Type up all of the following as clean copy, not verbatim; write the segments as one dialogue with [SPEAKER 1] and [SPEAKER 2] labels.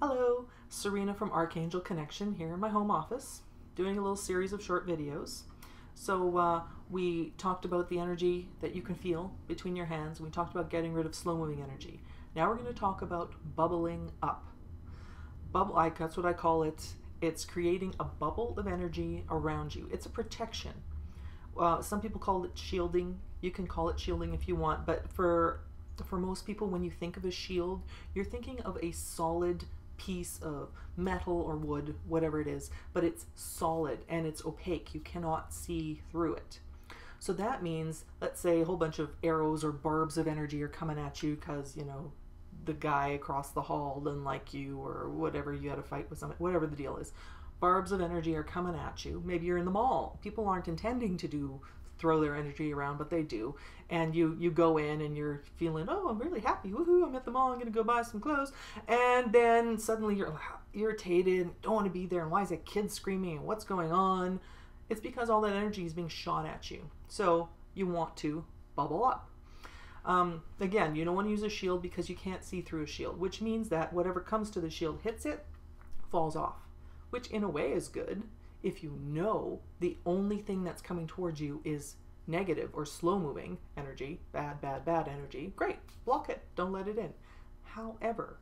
[SPEAKER 1] Hello, Serena from ArchAngel Connection here in my home office, doing a little series of short videos. So we talked about the energy that you can feel between your hands. We talked about getting rid of slow-moving energy. Now we're going to talk about bubbling up. That's what I call it. It's creating a bubble of energy around you. It's a protection. Some people call it shielding. You can call it shielding if you want, but for most people, when you think of a shield, you're thinking of a solid piece of metal or wood, whatever it is, but it's solid and it's opaque. You cannot see through it. So that means, let's say a whole bunch of arrows or barbs of energy are coming at you because, you know, the guy across the hall didn't like you or whatever, you had a fight with somebody, whatever the deal is. Barbs of energy are coming at you. Maybe you're in the mall. People aren't intending to throw their energy around, but they do. And you go in and you're feeling, oh, I'm really happy. Woohoo, I'm at the mall. I'm going to go buy some clothes. And then suddenly you're irritated, don't want to be there. And why is that kid screaming? And what's going on? It's because all that energy is being shot at you. So you want to bubble up. Again, you don't want to use a shield because you can't see through a shield, which means that whatever comes to the shield hits it, falls off, which in a way is good. If you know the only thing that's coming towards you is negative or slow-moving energy, bad energy, great, block it, don't let it in. However,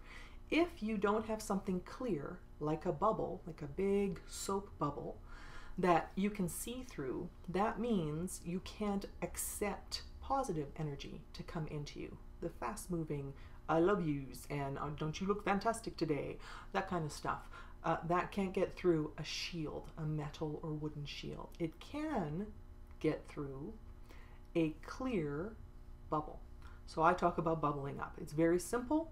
[SPEAKER 1] if you don't have something clear, like a bubble, like a big soap bubble, that you can see through, that means you can't accept positive energy to come into you. The fast-moving, I love yous, and don't you look fantastic today, that kind of stuff. That can't get through a shield, a metal or wooden shield. It can get through a clear bubble. So I talk about bubbling up. It's very simple,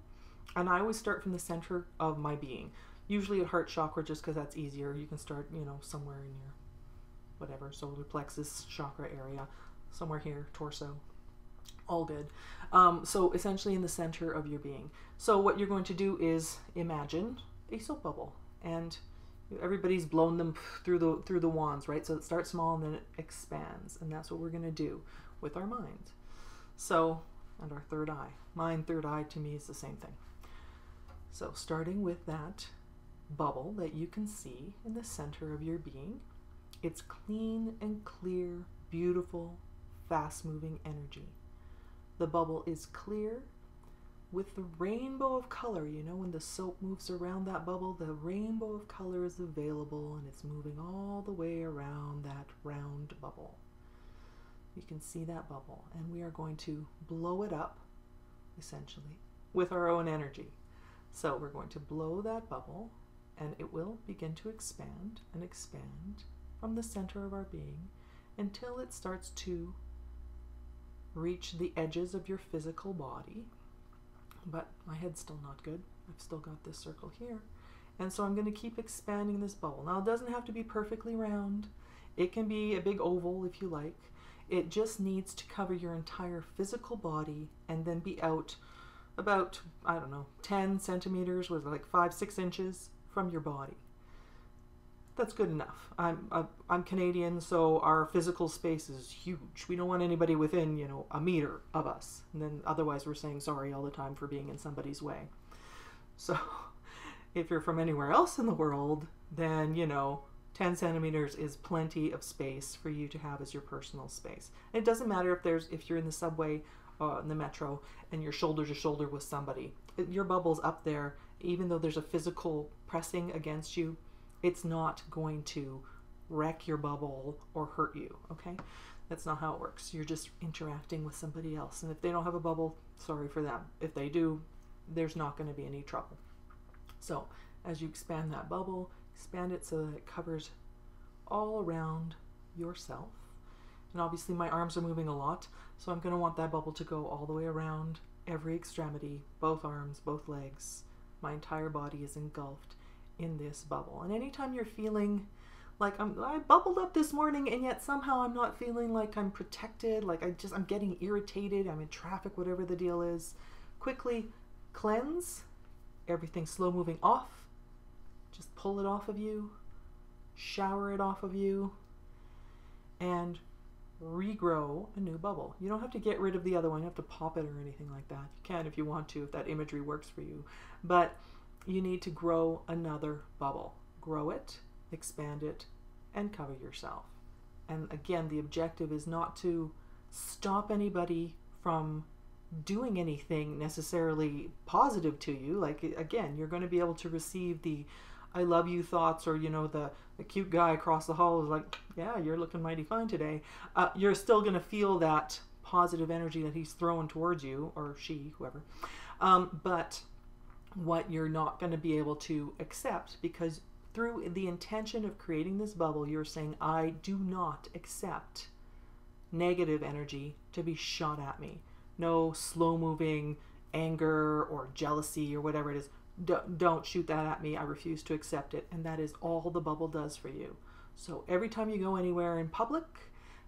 [SPEAKER 1] and I always start from the center of my being, usually at heart chakra, just because that's easier. You can start, you know, somewhere in your whatever, solar plexus chakra area, somewhere here, torso, all good. So essentially in the center of your being. So what you're going to do is imagine a soap bubble. And everybody's blown them through the wands, right? So it starts small and then it expands, and that's what we're going to do with our mind. So, and our third eye. Mind, third eye, to me is the same thing. So starting with that bubble that you can see in the center of your being, it's clean and clear, beautiful, fast-moving energy. The bubble is clear, with the rainbow of color. You know, when the soap moves around that bubble, the rainbow of color is available, and it's moving all the way around that round bubble. You can see that bubble, and we are going to blow it up, essentially, with our own energy. So we're going to blow that bubble, and it will begin to expand and expand from the center of our being until it starts to reach the edges of your physical body. But my head's still not good. I've still got this circle here. And so I'm going to keep expanding this bubble. Now, it doesn't have to be perfectly round. It can be a big oval if you like. It just needs to cover your entire physical body and then be out about, I don't know, 10 centimeters, with like 5-6 inches from your body. That's good enough. I'm Canadian, so our physical space is huge. We don't want anybody within, you know, a meter of us. And then otherwise we're saying sorry all the time for being in somebody's way. So if you're from anywhere else in the world, then, you know, 10 centimeters is plenty of space for you to have as your personal space. And it doesn't matter if you're in the subway in the metro and you're shoulder to shoulder with somebody. Your bubble's up there, even though there's a physical pressing against you. It's not going to wreck your bubble or hurt you, okay? That's not how it works. You're just interacting with somebody else. And if they don't have a bubble, sorry for them. If they do, there's not going to be any trouble. So as you expand that bubble, expand it so that it covers all around yourself. And obviously my arms are moving a lot, so I'm going to want that bubble to go all the way around every extremity, both arms, both legs. My entire body is engulfed in this bubble. And anytime you're feeling like I bubbled up this morning and yet somehow I'm not feeling like I'm protected, like I'm getting irritated, I'm in traffic, whatever the deal is, quickly cleanse everything slow moving off. Just pull it off of you, shower it off of you, and regrow a new bubble. You don't have to get rid of the other one. You don't have to pop it or anything like that. You can if you want to, if that imagery works for you. But you need to grow another bubble. Grow it, expand it, and cover yourself. And again, the objective is not to stop anybody from doing anything necessarily positive to you. Like, again, you're going to be able to receive the I love you thoughts, or, you know, the cute guy across the hall is like, yeah, you're looking mighty fine today. You're still going to feel that positive energy that he's throwing towards you, or she, whoever. But what you're not going to be able to accept, because through the intention of creating this bubble, you're saying, I do not accept negative energy to be shot at me. No slow moving anger or jealousy or whatever it is. Don't shoot that at me. I refuse to accept it. And that is all the bubble does for you. So every time you go anywhere in public,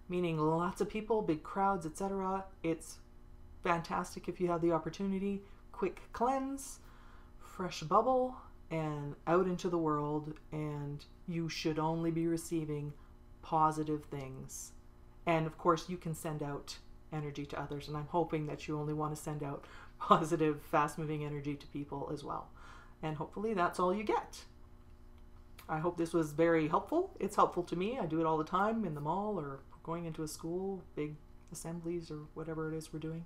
[SPEAKER 1] meaning lots of people, big crowds, etc., it's fantastic if you have the opportunity. Quick cleanse, fresh bubble, and out into the world, and you should only be receiving positive things. And of course, you can send out energy to others, and I'm hoping that you only want to send out positive, fast-moving energy to people as well. And hopefully that's all you get. I hope this was very helpful. It's helpful to me. I do it all the time in the mall or going into a school, big assemblies or whatever it is we're doing.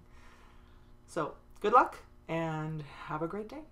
[SPEAKER 1] So good luck and have a great day.